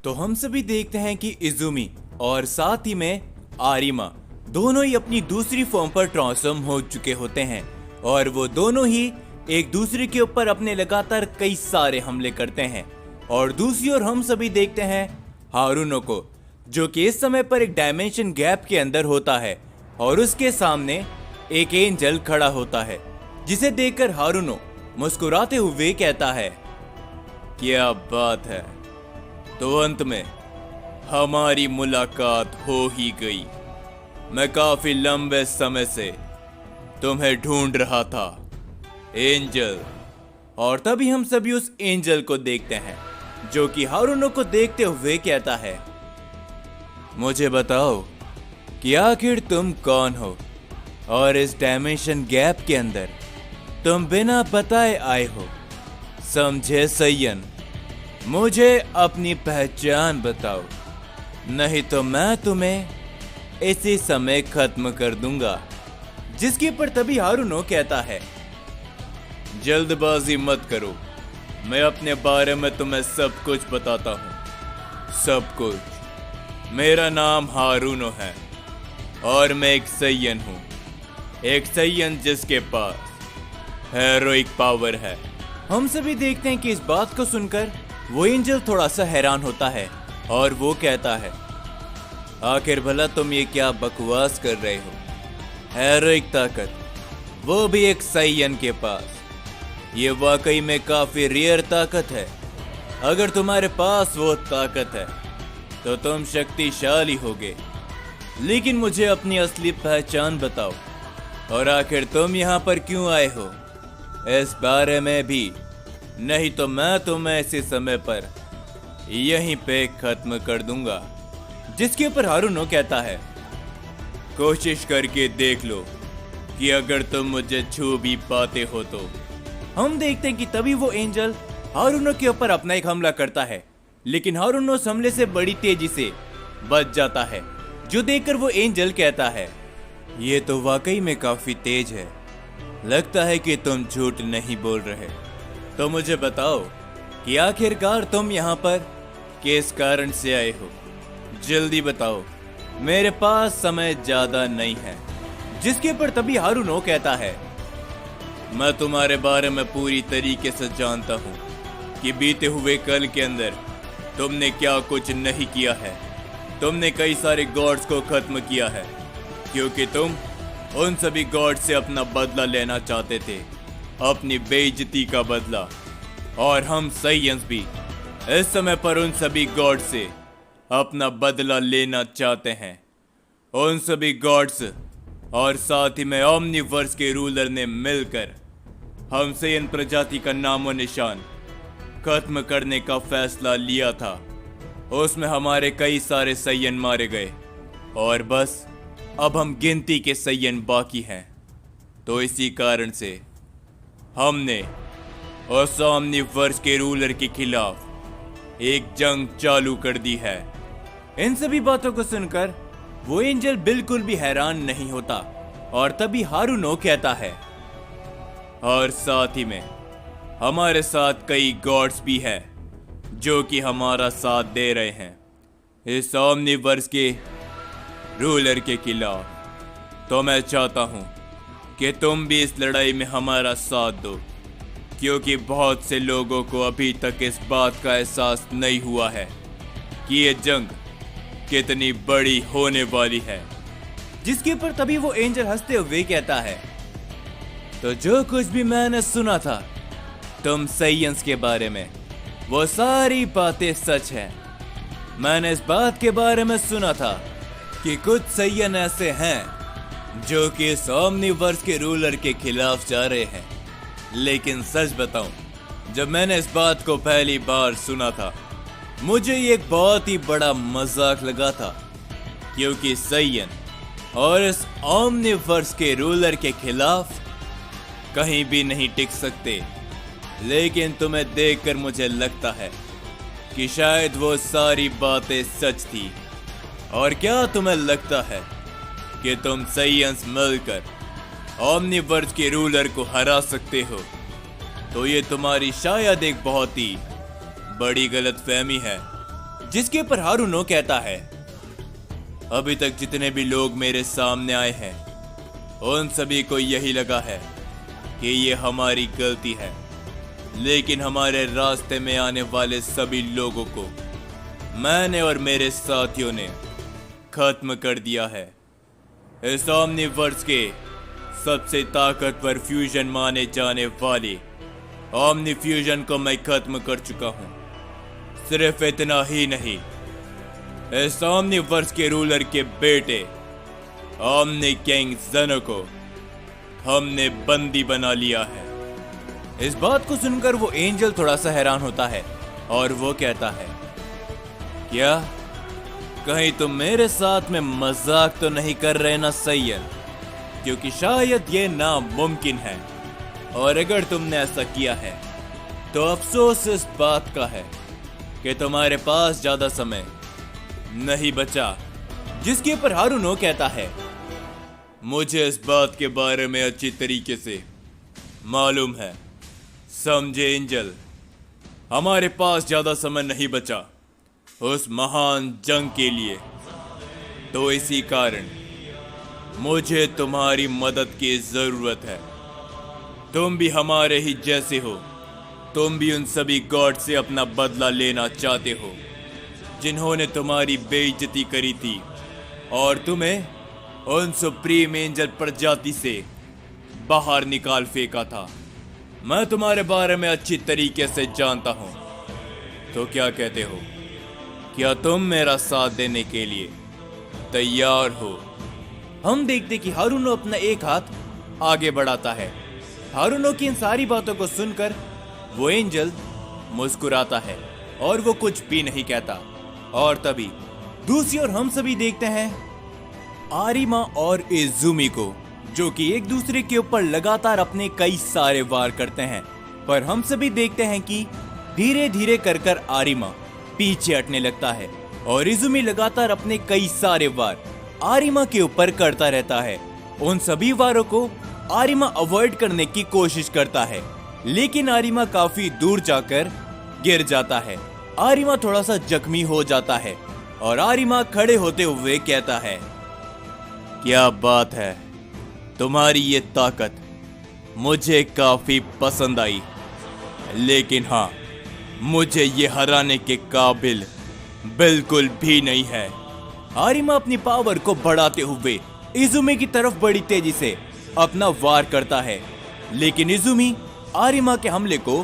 तो हम सभी देखते हैं कि इजुमी और साथ ही में आरिमा दोनों ही अपनी दूसरी फॉर्म पर ट्रांसफॉर्म हो चुके होते हैं और वो दोनों ही एक दूसरे के ऊपर अपने लगातार कई सारे हमले करते हैं। और दूसरी ओर हम सभी देखते हैं हारुनो को, जो कि इस समय पर एक डायमेंशन गैप के अंदर होता है और उसके सामने एक एंजल खड़ा होता है, जिसे देखकर हारुनो मुस्कुराते हुए कहता है, क्या बात है, तो अंत में हमारी मुलाकात हो ही गई। मैं काफी लंबे समय से तुम्हें ढूंढ रहा था एंजल। और तभी हम सभी उस एंजल को देखते हैं, जो कि हारुनो को देखते हुए कहता है, मुझे बताओ कि आखिर तुम कौन हो और इस डायमेंशन गैप के अंदर तुम बिना बताए आए हो। समझे सैयन, मुझे अपनी पहचान बताओ, नहीं तो मैं तुम्हें इसी समय खत्म कर दूंगा। जिसके पर तभी हारुनो कहता है, जल्दबाजी मत करो, मैं अपने बारे में तुम्हें सब कुछ बताता हूँ, सब कुछ। मेरा नाम हारुनो है और मैं एक सैयन हूँ, एक सैयन जिसके पास हेरोइक पावर है। हम सभी देखते हैं कि इस बात को सुनकर वो एंजल थोड़ा सा हैरान होता है और वो कहता है, आखिर भला तुम ये क्या बकवास कर रहे हो? हेरोइक ताकत, वो भी एक सैयन के पास, ये वाकई में काफी रेयर ताकत है। अगर तुम्हारे पास वो ताकत है तो तुम शक्तिशाली होगे, लेकिन मुझे अपनी असली पहचान बताओ और आखिर तुम यहाँ पर क्यों आए हो, इस बारे में भी, नहीं तो मैं तुम्हें इसी समय पर यहीं पे खत्म कर दूंगा। जिसके ऊपर हारुनो कहता है, कोशिश करके देख लो कि अगर तुम मुझे छू भी पाते हो तो। हम देखते हैं कि तभी वो एंजल हारुनो के ऊपर अपना एक हमला करता है, लेकिन हारुनो उस हमले से बड़ी तेजी से बच जाता है, जो देखकर वो एंजल कहता है, ये तो वाकई में काफी तेज है, लगता है कि तुम झूठ नहीं बोल रहे। तो मुझे बताओ कि आखिरकार तुम यहाँ पर किस कारण से आए हो, जल्दी बताओ, मेरे पास समय ज्यादा नहीं है। जिसके पर तभी हारुनो कहता है, मैं तुम्हारे बारे में पूरी तरीके से जानता हूँ कि बीते हुए कल के अंदर तुमने क्या कुछ नहीं किया है। तुमने कई सारे गॉड्स को खत्म किया है, क्योंकि तुम उन सभी गॉड से अपना बदला लेना चाहते थे, अपनी बेइज्जती का बदला। और हम सैयन्स भी इस समय पर उन सभी गॉड से अपना बदला लेना चाहते हैं। उन सभी गॉड्स और साथ ही में ओमनीवर्स के रूलर ने मिलकर हम सैयन प्रजाति का नामो निशान खत्म करने का फैसला लिया था। उसमें हमारे कई सारे सैयन मारे गए और बस अब हम गिनती के सैयन बाकी हैं। तो इसी कारण से हमने उस ओमनीवर्स के रूलर के खिलाफ एक जंग चालू कर दी है। इन सभी बातों को सुनकर वो एंजल बिल्कुल भी हैरान नहीं होता और तभी हारुनो कहता है, और साथ ही में हमारे साथ कई गॉड्स भी हैं जो कि हमारा साथ दे रहे हैं इस ओमनीवर्स के रूलर के खिलाफ। तो मैं चाहता हूं कि तुम भी इस लड़ाई में हमारा साथ दो, क्योंकि बहुत से लोगों को अभी तक इस बात का एहसास नहीं हुआ है कि ये जंग कितनी बड़ी होने वाली है। जिसके ऊपर तभी वो एंजल हंसते हुए कहता है, तो जो कुछ भी मैंने सुना था तुम सैयन्स के बारे में, वो सारी बातें सच हैं। मैंने इस बात के बारे में सुना था कि कुछ सैयन ऐसे हैं जो कि इस ओमनीवर्स के रूलर के खिलाफ जा रहे हैं। लेकिन सच बताऊं, जब मैंने इस बात को पहली बार सुना था, मुझे ये एक बहुत ही बड़ा मजाक लगा था, क्योंकि सैयन और इस ओमनीवर्स के रूलर के खिलाफ कहीं भी नहीं टिक सकते। लेकिन तुम्हें देखकर मुझे लगता है कि शायद वो सारी बातें सच थी। और क्या तुम्हें लगता है कि तुम सैयन्स मिलकर ओमनीवर्स के रूलर को हरा सकते हो? तो ये तुम्हारी शायद एक बहुत ही बड़ी गलतफहमी है। जिसके ऊपर हारुनो कहता है, अभी तक जितने भी लोग मेरे सामने आए हैं उन सभी को यही लगा है कि ये हमारी गलती है, लेकिन हमारे रास्ते में आने वाले सभी लोगों को मैंने और मेरे साथियों ने खत्म कर दिया है। इस ओमनीवर्स के सबसे ताकतवर फ्यूजन माने जाने वाले ओमनी फ्यूजन को मैं खत्म कर चुका हूं। सिर्फ इतना ही नहीं, इस ओमनीवर्स के रूलर के बेटे ओमनी किंग ज़ेनो को हमने बंदी बना लिया है। इस बात को सुनकर वो एंजल थोड़ा सा हैरान होता है और वो कहता है, क्या कहीं तुम मेरे साथ में मजाक तो नहीं कर रहे ना सैयद? क्योंकि शायद ये नामुमकिन है, और अगर तुमने ऐसा किया है तो अफसोस इस बात का है कि तुम्हारे पास ज्यादा समय नहीं बचा। जिसके ऊपर हारुनो कहता है, मुझे इस बात के बारे में अच्छी तरीके से मालूम है, समझे एंजल, हमारे पास ज्यादा समय नहीं बचा उस महान जंग के लिए। तो इसी कारण मुझे तुम्हारी मदद की जरूरत है। तुम भी हमारे ही जैसे हो, तुम भी उन सभी गॉड से अपना बदला लेना चाहते हो जिन्होंने तुम्हारी बेइज्जती करी थी और तुम्हें उन सुप्रीम एंजल प्रजाति से बाहर निकाल फेंका था। मैं तुम्हारे बारे में अच्छी तरीके से जानता हूं, तो क्या कहते हो, क्या तुम मेरा साथ देने के लिए तैयार हो? हम देखते कि हारुनो अपना एक हाथ आगे बढ़ाता है। हारुनो की इन सारी बातों को सुनकर वो एंजल मुस्कुराता है और वो कुछ भी नहीं कहता। और तभी दूसरी ओर हम सभी देखते हैं आरिमा और इजुमी को, जो कि एक दूसरे के ऊपर लगातार अपने कई सारे वार करते हैं। पर हम सभी देखते हैं कि धीरे धीरे कर आरिमा पीछे हटने लगता है और इजुमी लगातार अपने कई सारे वार आरिमा के ऊपर करता रहता है। उन सभी वारों को आरिमा अवॉइड करने की कोशिश करता है, लेकिन आरिमा काफी दूर जाकर गिर जाता है। आरिमा थोड़ा सा जख्मी हो जाता है और आरिमा खड़े होते हुए कहता है, क्या बात है, तुम्हारी ये ताकत मुझे काफी पसंद आई, लेकिन हाँ, मुझे ये हराने के काबिल बिल्कुल भी नहीं है। आरिमा अपनी पावर को बढ़ाते हुए इजुमी की तरफ बड़ी तेजी से अपना वार करता है, लेकिन इजुमी आरिमा के हमले को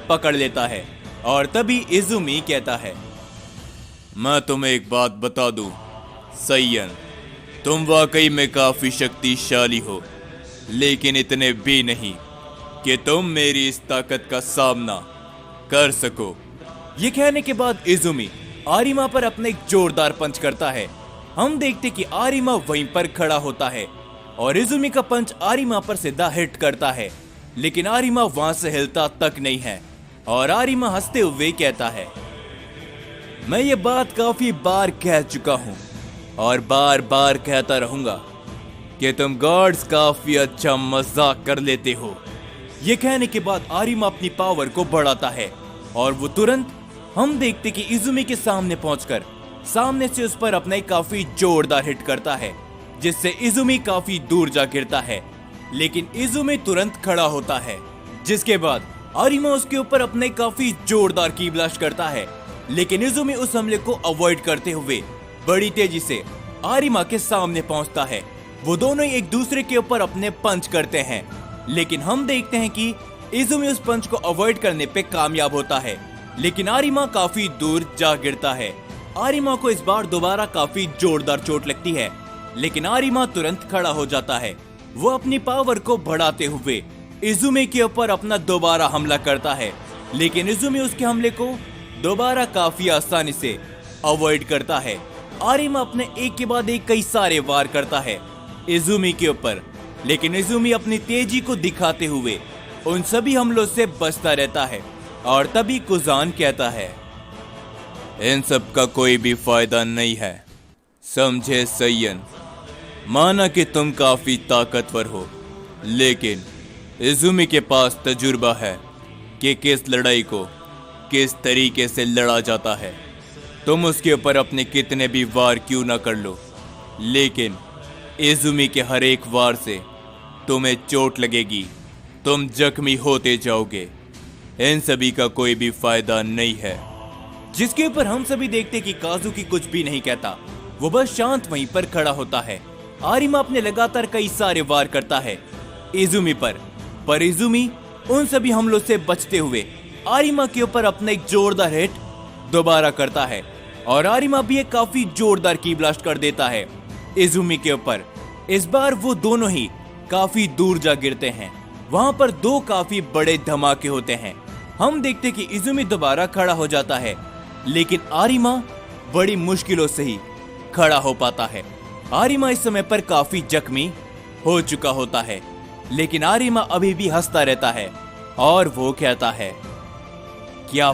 पकड़ लेता है। और तभी इजुमी कहता है, मैं तुम्हें एक बात बता दूं सैयन, तुम वाकई में काफी शक्तिशाली हो, लेकिन इतने भी नहीं कि तुम मेरी इस ताकत का सामना कर सको। ये कहने के बाद इजुमी आरिमा पर अपने एक जोरदार पंच करता है। हम देखते कि आरिमा वहीं पर खड़ा होता है और इजुमी का पंच आरिमा पर सीधा हिट करता है, लेकिन आरिमा वहां से हिलता तक नहीं है। और आरिमा हंसते हुए कहता है, मैं ये बात काफी बार कह चुका हूं और बार बार कहता रहूंगा कि तुम गॉड्स काफी अच्छा मजाक कर लेते हो। ये कहने के बाद आरिमा अपनी पावर को बढ़ाता है और वो तुरंत हम देखते कि इजुमी के सामने पहुंचकर सामने से उस पर अपना काफी जोरदार हिट करता है, जिससे इजुमी काफी दूर जा गिरता है, लेकिन इजुमी तुरंत खड़ा होता है। जिसके बाद आरिमा उसके ऊपर अपने काफी जोरदार की ब्लास्ट करता है, लेकिन इजुमी उस हमले को अवॉइड करते हुए बड़ी तेजी से आरिमा के सामने पहुंचता है। वो दोनों एक दूसरे के ऊपर अपने पंच करते हैं, लेकिन हम देखते हैं कि इजुमी उस पंच को अवॉइड करने पे कामयाब होता है, लेकिन आरिमा काफी दूर जा गिरता है। आरिमा को इस बार दोबारा काफी जोरदार चोट लगती है, लेकिन आरिमा तुरंत खड़ा हो जाता है। वो अपनी पावर को बढ़ाते हुए इजुमी के ऊपर अपना दोबारा हमला करता है, लेकिन इजुमी उसके हमले को दोबारा काफी आसानी से अवॉइड करता है। आरिमा अपने एक के बाद एक कई सारे वार करता है इजुमी के ऊपर, लेकिन इजुमी अपनी तेजी को दिखाते हुए उन सभी हमलों से बचता रहता है। और तभी कुजान कहता है, इन सब का कोई भी फायदा नहीं है, समझे सैयन। माना कि तुम काफी ताकतवर हो, लेकिन इजुमी के पास तजुर्बा है कि किस लड़ाई को किस तरीके से लड़ा जाता है। तुम उसके ऊपर अपने कितने भी वार क्यों ना कर लो, लेकिन इजुमी के हर एक वार से तुम्हें चोट लगेगी, तुम जख्मी होते जाओगे। इन सभी का कोई भी फायदा नहीं है। जिसके ऊपर हम सभी देखते कि काजुकी कुछ भी नहीं कहता, वो बस शांत वहीं पर खड़ा होता है। आरिमा अपने लगातार कई सारे वार करता है इजुमी पर इजुमी उन सभी हमलों से बचते हुए आरिमा के ऊपर अपना एक जोरदार हिट दोबारा करता है और आरिमा भी एक काफी जोरदार की ब्लास्ट कर देता है इजुमी के ऊपर। इस बार वो दोनों ही काफी दूर जा गिरते हैं। वहां पर दो काफी बड़े धमाके होते हैं। हम देखते कि इजुमी दोबारा खड़ा हो जाता है, लेकिन आरिमा बड़ी मुश्किलों से ही खड़ा हो पाता है। आरिमा इस समय पर काफी जख्मी हो चुका होता है, लेकिन आरिमा अभी भी हंसता रहता है और वो कहता है, क्या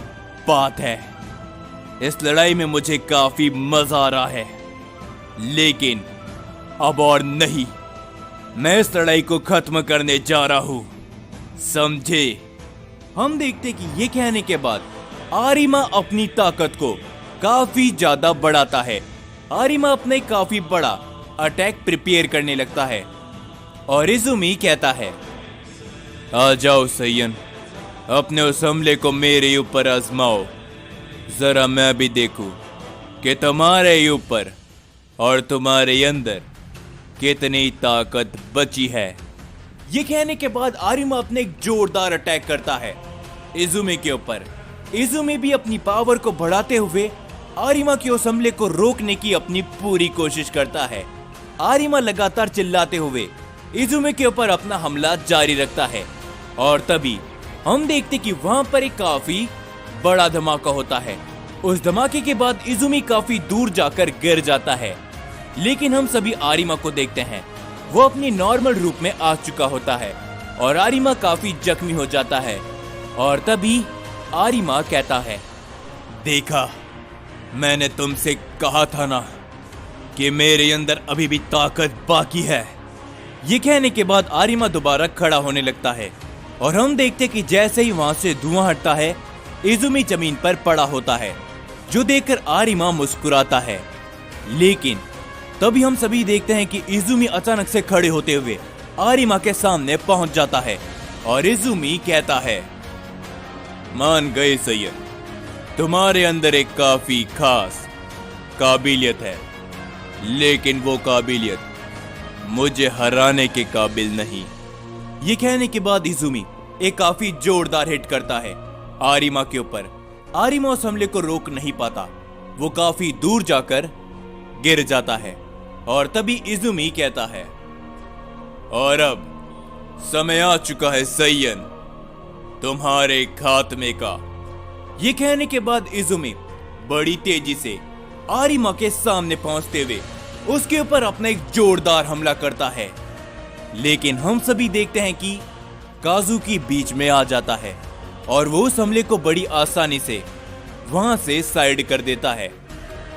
बात है, इस लड़ाई में मुझे काफी मजा आ रहा है, लेकिन अब और नहीं, मैं इस लड़ाई को खत्म करने जा रहा हूं, समझे। हम देखते कि ये कहने के बाद आरिमा अपनी ताकत को काफी ज्यादा बढ़ाता है। आरिमा अपने काफी बड़ा अटैक प्रिपेयर करने लगता है और इजुमी कहता है, आ जाओ सैयन, अपने उस हमले को मेरे ऊपर आजमाओ, जरा मैं भी देखूं कि तुम्हारे ऊपर और तुम्हारे अंदर कितनी ताकत बची है। ये कहने के बाद आरिमा अपने एक जोरदार अटैक करता है इजुमी के ऊपर। इजुमी भी अपनी पावर को बढ़ाते हुए आरिमा के उस हमले को रोकने की अपनी पूरी कोशिश करता है। आरिमा लगातार चिल्लाते हुए इजुमी के ऊपर अपना हमला जारी रखता है और तभी हम देखते कि वहां पर एक काफी बड़ा धमाका होता है। उस धमाके के बाद इजुमी काफी दूर जाकर गिर जाता है, लेकिन हम सभी आरिमा को देखते हैं, वो अपनी नॉर्मल रूप में आ चुका होता है और आरिमा काफी जख्मी हो जाता है। और तभी आरिमा कहता है, देखा, मैंने तुमसे कहा था ना कि मेरे अंदर अभी भी ताकत बाकी है। ये कहने के बाद आरिमा दोबारा खड़ा होने लगता है और हम देखते कि जैसे ही वहां से धुआं हटता है, इजुमी जमीन पर पड़ा होता है, जो देखकर आरिमा मुस्कुराता है। लेकिन तभी हम सभी देखते हैं कि इजुमी अचानक से खड़े होते हुए आरिमा के सामने पहुंच जाता है और इजुमी कहता है, मान गए सैयद, तुम्हारे अंदर एक काफी खास काबिलियत है, लेकिन वो काबिलियत मुझे हराने के काबिल नहीं। ये कहने के बाद इजुमी एक काफी जोरदार हिट करता है आरिमा के ऊपर। आरिमा उस हमले को रोक नहीं पाता, वो काफी दूर जाकर गिर जाता है और तभी इजुमी कहता है, और अब समय आ चुका है सैयन, तुम्हारे खात्मे का। ये कहने के बाद इजुमी बड़ी तेजी से आरिमा के सामने पहुंचते हुए उसके ऊपर अपना एक जोरदार हमला करता है, लेकिन हम सभी देखते हैं कि काजुकी बीच में आ जाता है और वो उस हमले को बड़ी आसानी से वहां से साइड कर देता है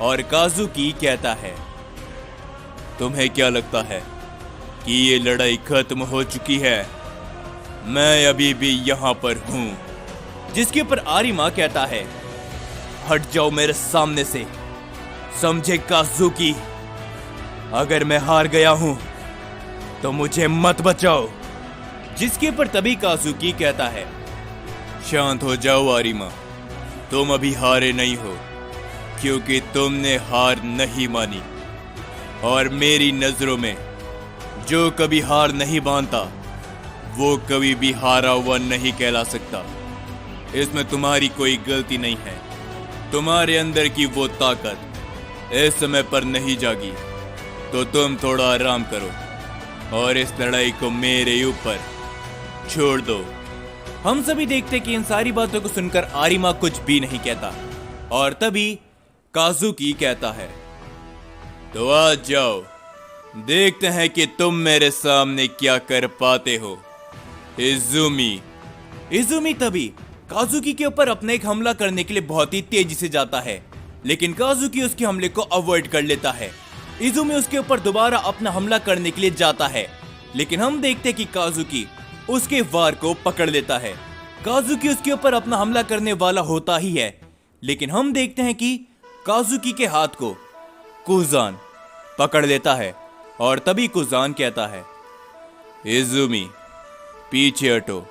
और काजुकी कहता है, तुम्हें क्या लगता है कि ये लड़ाई खत्म हो चुकी है? मैं अभी भी यहाँ पर हूँ। जिसके ऊपर आरिमा कहता है, हट जाओ मेरे सामने से, समझे काजुकी, अगर मैं हार गया हूँ तो मुझे मत बचाओ। जिसके ऊपर तभी काजुकी कहता है, शांत हो जाओ आरिमा, तुम अभी हारे नहीं हो, क्योंकि तुमने हार नहीं मानी और मेरी नजरों में जो कभी हार नहीं मानता वो कभी भी हारा हुआ नहीं कहला सकता। इसमें तुम्हारी कोई गलती नहीं है। तुम्हारे अंदर की वो ताकत इस समय पर नहीं जागी, तो तुम थोड़ा आराम करो और इस लड़ाई को मेरे ऊपर छोड़ दो। हम सभी देखते कि इन सारी बातों को सुनकर आरिमा कुछ भी नहीं कहता और तभी काजुकी कहता है, तो आ जाओ, देखते हैं कि तुम मेरे सामने क्या कर पाते हो इजुमी। इजुमी तभी काजुकी के ऊपर अपना एक हमला करने के लिए बहुत ही तेजी से जाता है, लेकिन काजुकी उसके हमले को अवॉइड कर लेता है। इजुमी उसके ऊपर दोबारा अपना हमला करने के लिए जाता है, लेकिन हम देखते कि काजुकी उसके वार को पकड़ लेता है। काजुकी उसके ऊपर अपना हमला करने वाला होता ही है, लेकिन हम देखते हैं कि काजुकी के हाथ को कुजान पकड़ लेता है और तभी कुजान कहता है, इजुमी पीछे हटो,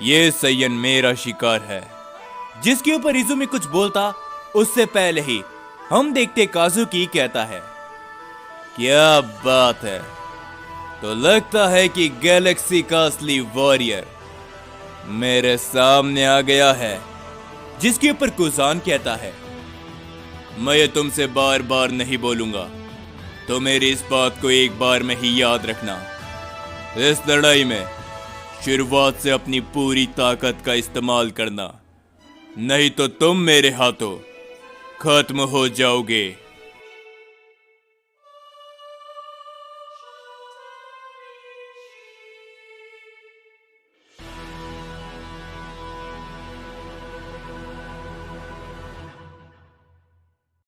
ये सैयन मेरा शिकार है। जिसके ऊपर इजुमी कुछ बोलता उससे पहले ही हम देखते काजुकी कहता है, क्या बात है, तो लगता है कि गैलेक्सी का असली वॉरियर मेरे सामने आ गया है। जिसके ऊपर कुजान कहता है, मैं ये तुमसे बार बार नहीं बोलूंगा, तो मेरी इस बात को एक बार में ही याद रखना। इस लड़ाई में शुरुआत से अपनी पूरी ताकत का इस्तेमाल करना, नहीं तो तुम मेरे हाथों खत्म हो जाओगे।